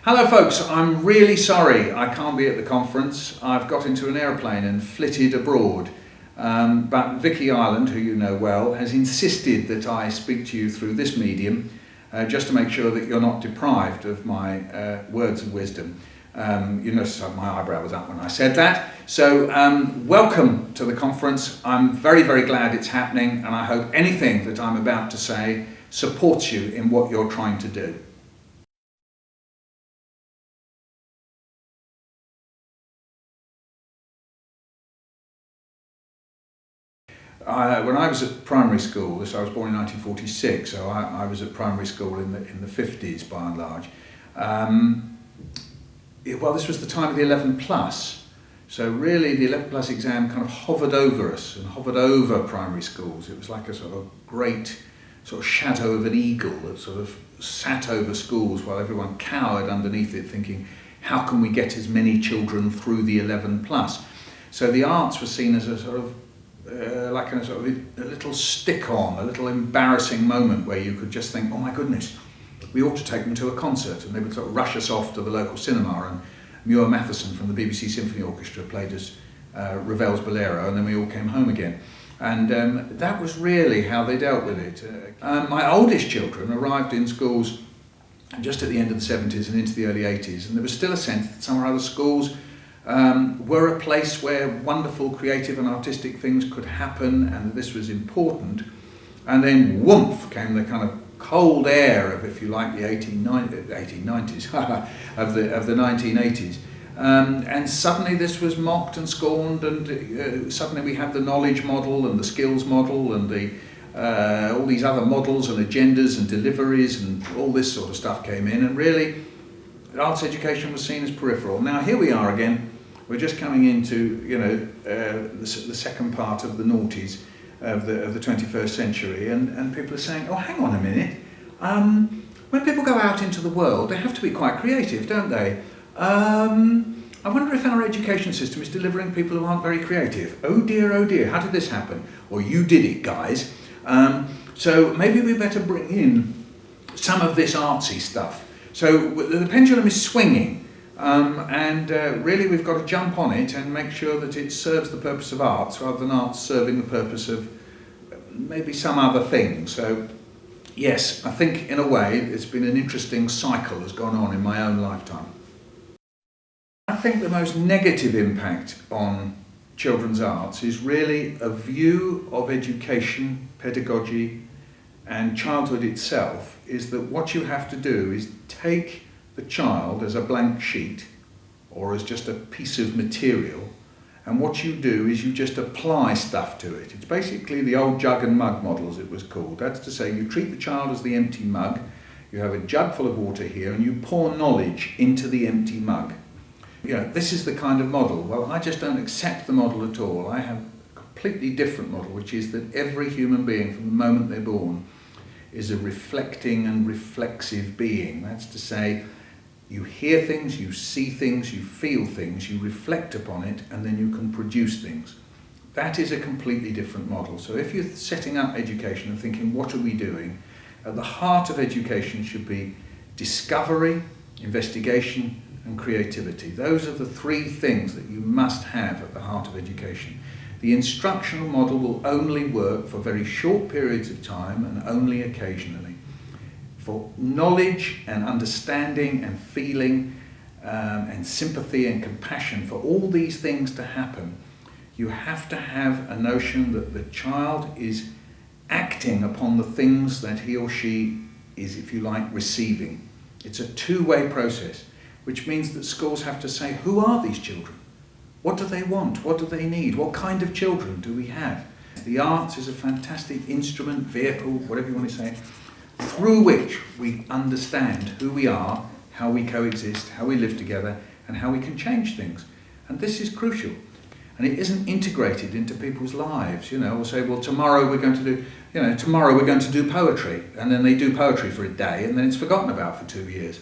Hello folks, I'm really sorry I can't be at the conference. I've got into an aeroplane and flitted abroad. But Vicky Ireland, who you know well, has insisted that I speak to you through this medium just to make sure that you're not deprived of my words of wisdom. You notice my eyebrow was up when I said that. So welcome to the conference. I'm very, very glad it's happening, and I hope anything that I'm about to say supports you in what you're trying to do. When I was at primary school, I was born in 1946, so I was at primary school in the 50s by and large. Well, this was the time of the 11 plus, so really the 11 plus exam kind of hovered over us and hovered over primary schools. It was like a sort of great sort of shadow of an eagle that sort of sat over schools while everyone cowered underneath it, thinking, how can we get as many children through the 11 plus? So the arts were seen as a sort of like a sort of a little stick-on, a little embarrassing moment where you could just think, oh my goodness, we ought to take them to a concert, and they would sort of rush us off to the local cinema, and Muir Matheson from the BBC Symphony Orchestra played us Ravel's Bolero, and then we all came home again. And that was really how they dealt with it. My oldest children arrived in schools just at the end of the 70s and into the early 80s, and there was still a sense that some or other schools were a place where wonderful creative and artistic things could happen, and this was important. And then whoomph came the kind of cold air of, if you like, the 1890s of the 1980s, and suddenly this was mocked and scorned, and suddenly we had the knowledge model and the skills model and the all these other models and agendas and deliveries and all this sort of stuff came in, and really arts education was seen as peripheral. Now here we are again. We're just coming into, you know, the second part of the noughties of the 21st century, and people are saying, oh, hang on a minute, when people go out into the world, they have to be quite creative, don't they? I wonder if our education system is delivering people who aren't very creative. Oh dear, how did this happen? Or you did it, guys. So maybe we better bring in some of this artsy stuff. So the pendulum is swinging. And really we've got to jump on it and make sure that it serves the purpose of arts rather than arts serving the purpose of maybe some other thing. So yes, I think in a way it's been an interesting cycle that's gone on in my own lifetime. I think the most negative impact on children's arts is really a view of education, pedagogy and childhood itself is that what you have to do is take the child as a blank sheet or as just a piece of material, and what you do is you just apply stuff to it. It's basically the old jug and mug model, as it was called. That's to say, you treat the child as the empty mug, you have a jug full of water here, and you pour knowledge into the empty mug. You know, this is the kind of model. Well, I just don't accept the model at all. I have a completely different model, which is that every human being from the moment they're born is a reflecting and reflexive being. That's to say, you hear things, you see things, you feel things, you reflect upon it, and then you can produce things. That is a completely different model. So if you're setting up education and thinking, what are we doing? At the heart of education should be discovery, investigation, and creativity. Those are the three things that you must have at the heart of education. The instructional model will only work for very short periods of time and only occasionally. For knowledge and understanding and feeling and sympathy and compassion, for all these things to happen, you have to have a notion that the child is acting upon the things that he or she is, if you like, receiving. It's a two-way process, which means that schools have to say, who are these children? What do they want? What do they need? What kind of children do we have? The arts is a fantastic instrument, vehicle, whatever you want to say, through which we understand who we are, how we coexist, how we live together, and how we can change things. And this is crucial. And it isn't integrated into people's lives. You know, we'll say, well, tomorrow we're going to do poetry. And then they do poetry for a day, and then it's forgotten about for 2 years.